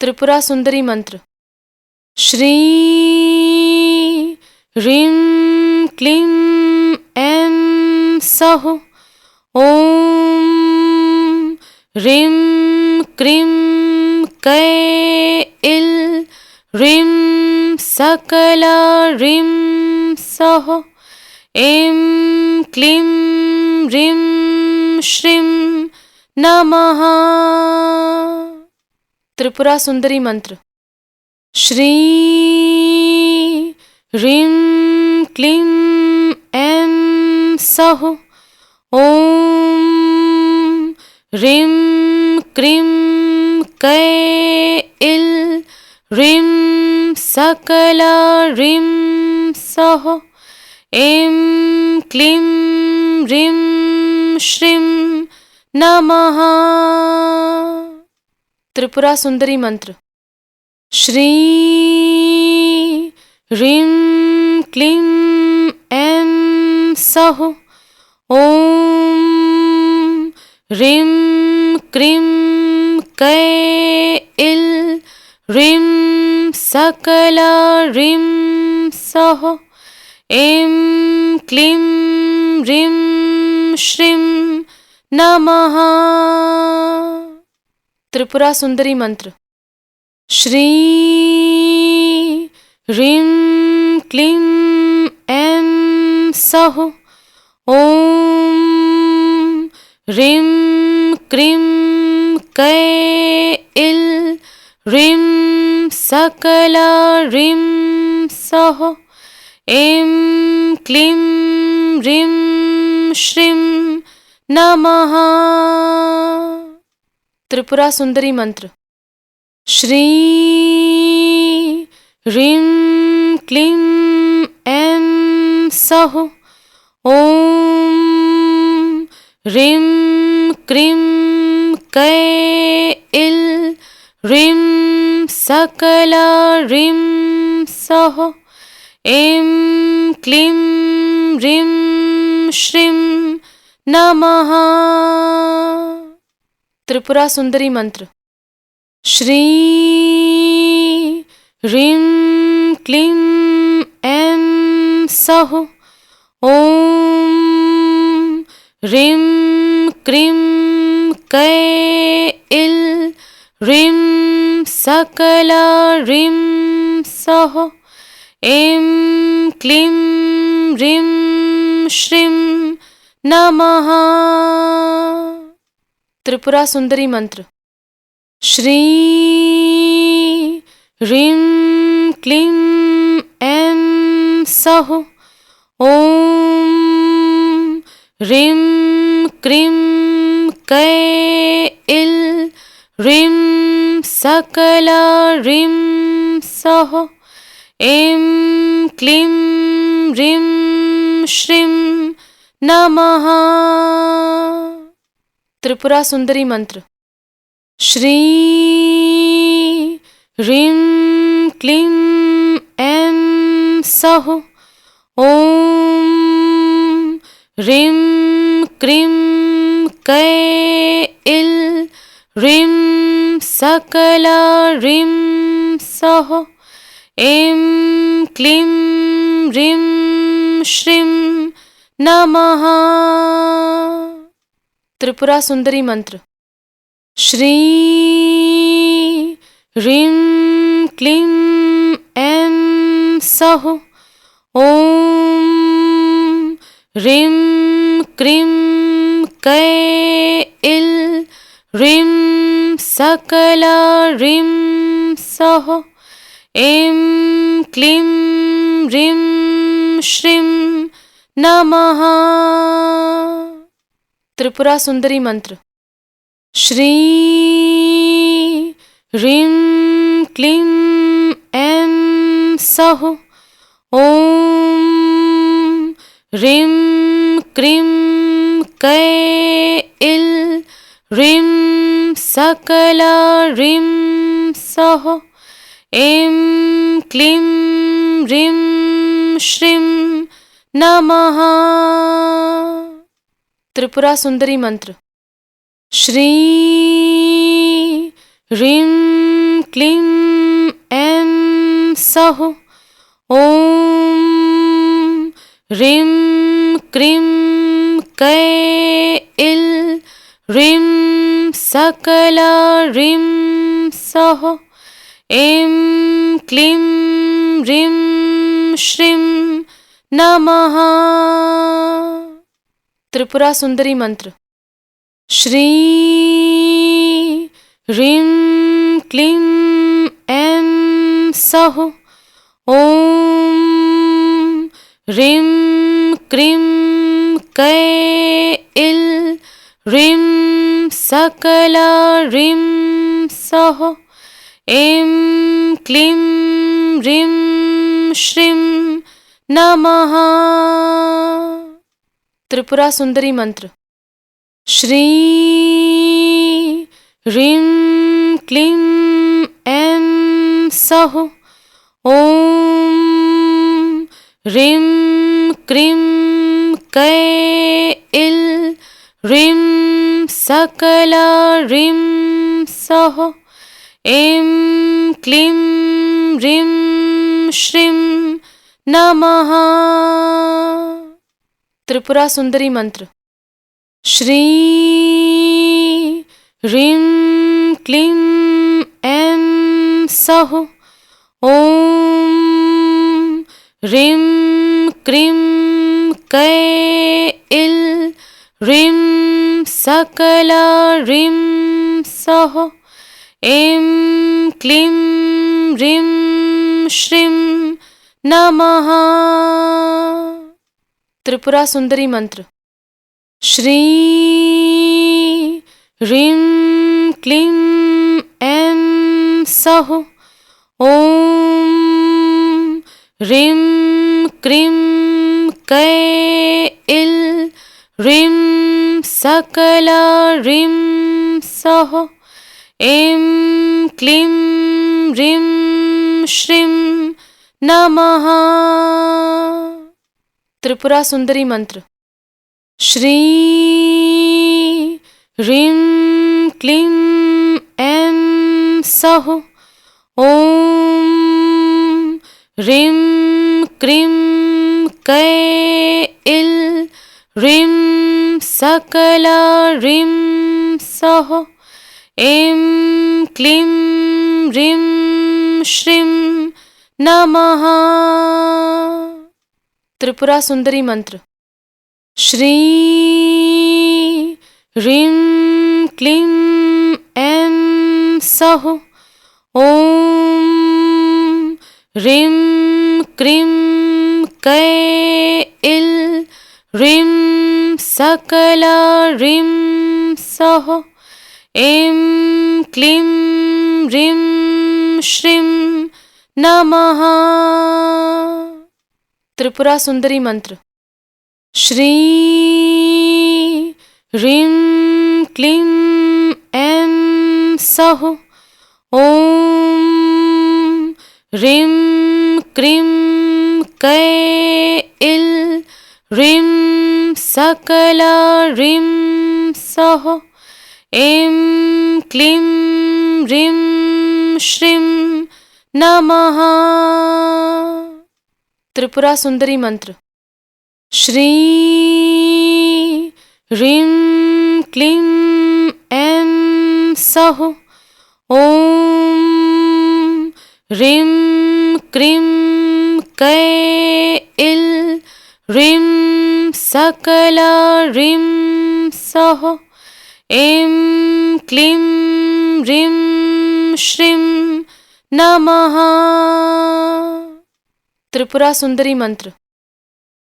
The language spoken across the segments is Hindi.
त्रिपुरा सुंदरी मंत्र। श्री ह्रीं क्लीं ऐं सौः ॐ ह्रीं क्रीं कैल ह्रीं सकला ह्रीं सौः ऐं क्लीं ह्रीं श्रीं नमः। त्रिपुरा सुंदरी मंत्र। श्री ह्रीं क्लीं ऐं सौः ॐ ह्रीं क्रीं कैल ह्रीं सकला ह्रीं सौः ऐं क्लीं ह्रीं श्रीं नमः। त्रिपुरा सुंदरी मंत्र। श्री ह्रीं क्लीं ऐं सौः ॐ ह्रीं क्रीं कैल ह्रीं सकला ह्रीं सौः ऐं क्लीं ह्रीं श्रीं नमः। त्रिपुरा सुंदरी मंत्र। श्री ह्रीं क्लीं ऐं सौः ॐ ह्रीं क्रीं कैल ह्रीं सकला ह्रीं सौः ऐं क्लीं ह्रीं श्रीं नमः। त्रिपुरा सुंदरी मंत्र। श्री ह्रीं क्लीं ऐं सौः ॐ ह्रीं क्रीं कैल ह्रीं सकला ह्रीं सौः ऐं क्लीं ह्रीं श्रीं नमः। त्रिपुरा सुंदरी मंत्र। श्री ह्रीं क्लीं ऐं सौः ॐ ह्रीं क्रीं कैल ह्रीं सकला ह्रीं सौः ऐं क्लीं ह्रीं श्रीं नमः। त्रिपुरा सुंदरी मंत्र। श्री ह्रीं क्लीं ऐं सौः ॐ ह्रीं क्रीं कैल ह्रीं सकला ह्रीं सौः ऐं क्लीं ह्रीं श्रीं नमः। त्रिपुरा सुंदरी मंत्र। श्री ह्रीं क्लीं ऐं सौः ॐ ह्रीं क्रीं कैल ह्रीं सकला ह्रीं सौः ऐं क्लीं ह्रीं श्रीं नमः। त्रिपुरा सुंदरी मंत्र। श्री ह्रीं क्लीं ऐं सौः ॐ ह्रीं क्रीं कैल ह्रीं सकला ह्रीं सौः ऐं क्लीं ह्रीं श्रीं नमः। त्रिपुरा सुंदरी मंत्र। श्री ह्रीं क्लीं ऐं सौः ॐ ह्रीं क्रीं कैल ह्रीं सकला ह्रीं सौः ऐं क्लीं ह्रीं श्रीं नमः। त्रिपुरा सुंदरी मंत्र। श्री ह्रीं क्लीं ऐं सौः ॐ ह्रीं क्रीं कैल ह्रीं सकला ह्रीं सौः ऐं क्लीं ह्रीं श्रीं नमः। त्रिपुरा सुंदरी मंत्र। श्री ह्रीं क्लीं ऐं सौः ॐ ह्रीं क्रीं कैल ह्रीं सकला ह्रीं सौः ऐं क्लीं ह्रीं श्रीं नमः। त्रिपुरा सुंदरी मंत्र। श्री ह्रीं क्लीं ऐं सौः ॐ ह्रीं क्रीं कैल ह्रीं सकला ह्रीं सौः ऐं क्लीं ह्रीं श्रीं नमः। त्रिपुरा सुंदरी मंत्र। श्री ह्रीं क्लीं ऐं सौः ॐ ह्रीं क्रीं कैल ह्रीं सकला ह्रीं सौः ऐं क्लीं ह्रीं श्रीं नमः। त्रिपुरा सुंदरी मंत्र। श्री ह्रीं क्लीं ऐं सौः ॐ ह्रीं क्रीं कैल ह्रीं सकला ह्रीं सौः ऐं क्लीं ह्रीं श्रीं नमः। त्रिपुरा सुंदरी मंत्र। श्री ह्रीं क्लीं ऐं सौः ॐ ह्रीं क्रीं कैल ह्रीं सकला ह्रीं सौः ऐं क्लीं ह्रीं श्रीं नमः। त्रिपुरा सुंदरी मंत्र। श्री ह्रीं क्लीं ऐं सौः ॐ ह्रीं क्रीं कैल ह्रीं सकला ह्रीं सौः ऐं क्लीं ह्रीं श्रीं नमः। त्रिपुरा सुंदरी मंत्र। श्री ह्रीं क्लीं ऐं सौः ॐ ह्रीं क्रीं कैल ह्रीं सकला ह्रीं सौः ऐं क्लीं ह्रीं श्रीं नमः। त्रिपुरा सुंदरी मंत्र। श्री ह्रीं क्लीं ऐं सौः ॐ ह्रीं क्रीं कैल ह्रीं सकला ह्रीं सौः ऐं क्लीं ह्रीं श्रीं नमः। त्रिपुरा सुंदरी मंत्र।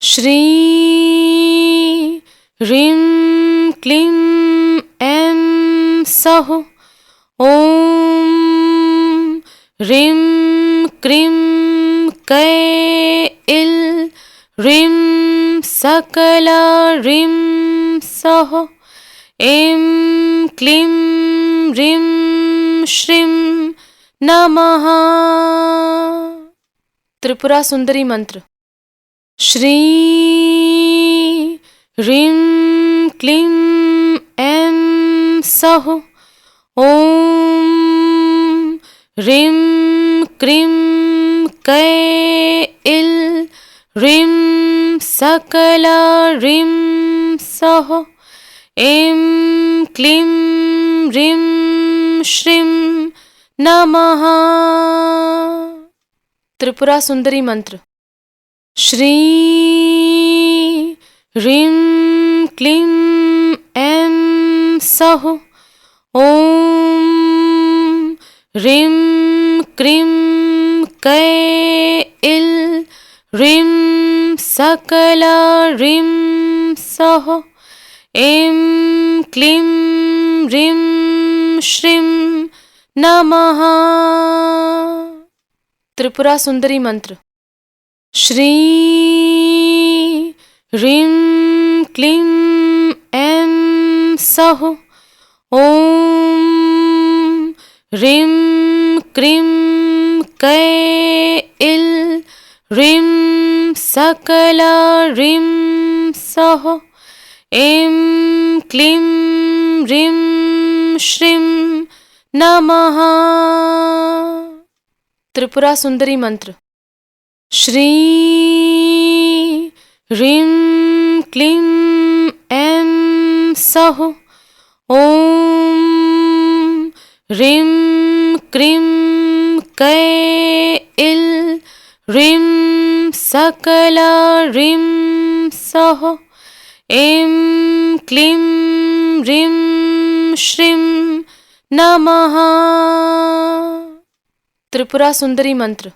श्री ह्रीं क्लीं ऐं सौः ॐ ह्रीं क्रीं कैल ह्रीं सकला ह्रीं सौः ऐं क्लीं ह्रीं श्रीं नमः। त्रिपुरा सुंदरी मंत्र। श्री ह्रीं क्लीं ऐं सौः ॐ ह्रीं क्रीं कै इल् ह्रीं सकला ह्रीं सः ऐं क्लीं ह्रीं श्रीं नमः। त्रिपुरा सुंदरी मंत्र। श्री ह्रीं क्लीं ऐं सः ॐ ह्रीं क्रीं कै इल् ह्रीं सकला ह्रीं सः ऐं क्लीं ह्रीं श्रीं नमः। त्रिपुरा सुंदरी मंत्र। श्री ह्रीं क्लीं ऐं सः ॐ ह्रीं क्रीं कै इल् ह्रीं सकला ह्रीं सः ऐं क्लीं ह्रीं श्रीं नमः। त्रिपुरा सुंदरी मंत्र। श्री ह्रीं क्लीं ऐं सः ॐ ह्रीं क्रीं कै इल् ह्रीं सकला ह्रीं सः ऐं क्लीं ह्रीं श्रीं नमः। त्रिपुरा सुंदरी मंत्र।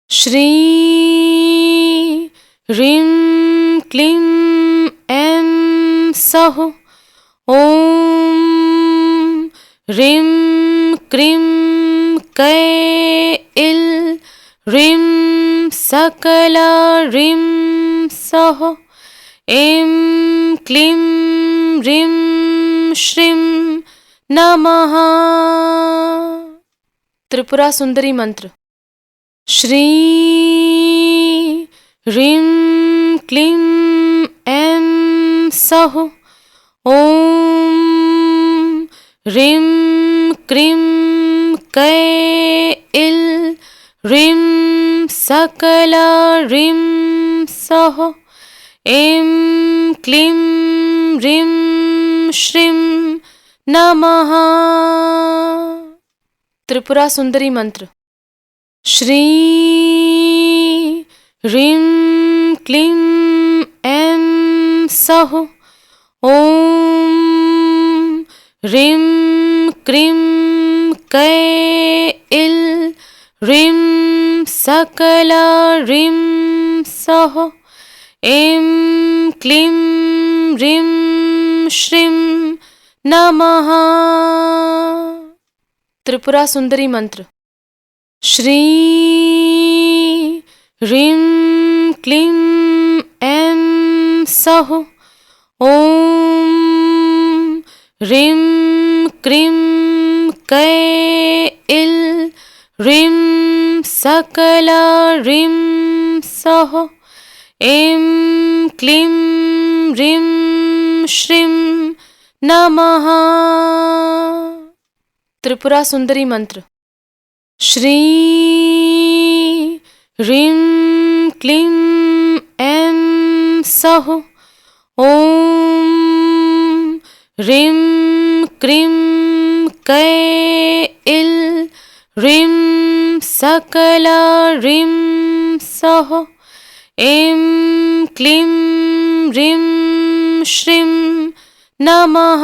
श्री ह्रीं क्लीं ऐं सः ॐ ह्रीं क्रीं कै इल् ह्रीं सकला ह्रीं सः ऐं क्लीं ह्रीं श्रीं नमः। त्रिपुरा सुंदरी मंत्र। श्री ह्रीं क्लीं ऐं सः ॐ ह्रीं क्रीं कै इल् ह्रीं सकला ह्रीं सः ऐं क्लीं ह्रीं श्रीं नमः। त्रिपुरा सुंदरी मंत्र। श्री ह्रीं क्लीं ऐं सः ॐ ह्रीं क्रीं कै इल् ह्रीं सकला ह्रीं सः ऐं क्लीं ह्रीं श्रीं नमः। त्रिपुरा सुंदरी मंत्र। श्री ह्रीं क्लीं ऐं सः ॐ ह्रीं क्रीं कै इल् ह्रीं सकला ह्रीं सः ऐं क्लीं ह्रीं श्रीं नमः। त्रिपुरा सुंदरी मंत्र। श्री ह्रीं क्लीं ऐं सः ॐ ह्रीं क्रीं कै इल् ह्रीं सकला ह्रीं सः ऐं क्लीं ह्रीं श्रीं नमः।